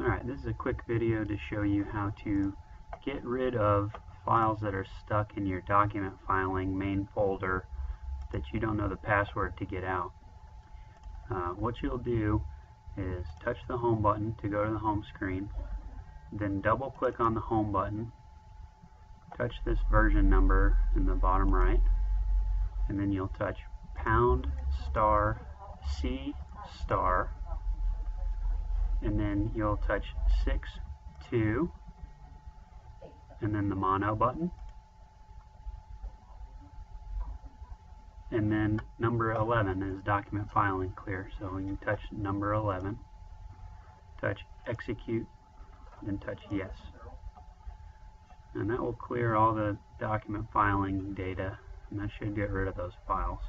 Alright, this is a quick video to show you how to get rid of files that are stuck in your document filing main folder that you don't know the password to get out. What you'll do is touch the home button to go to the home screen, then double click on the home button, touch this version number in the bottom right, and then you'll touch #*C*, and then you'll touch 6.2 and then the mono button, and then number 11 is document filing clear, so you touch number 11, touch execute, then touch yes, and that will clear all the document filing data, and that should get rid of those files.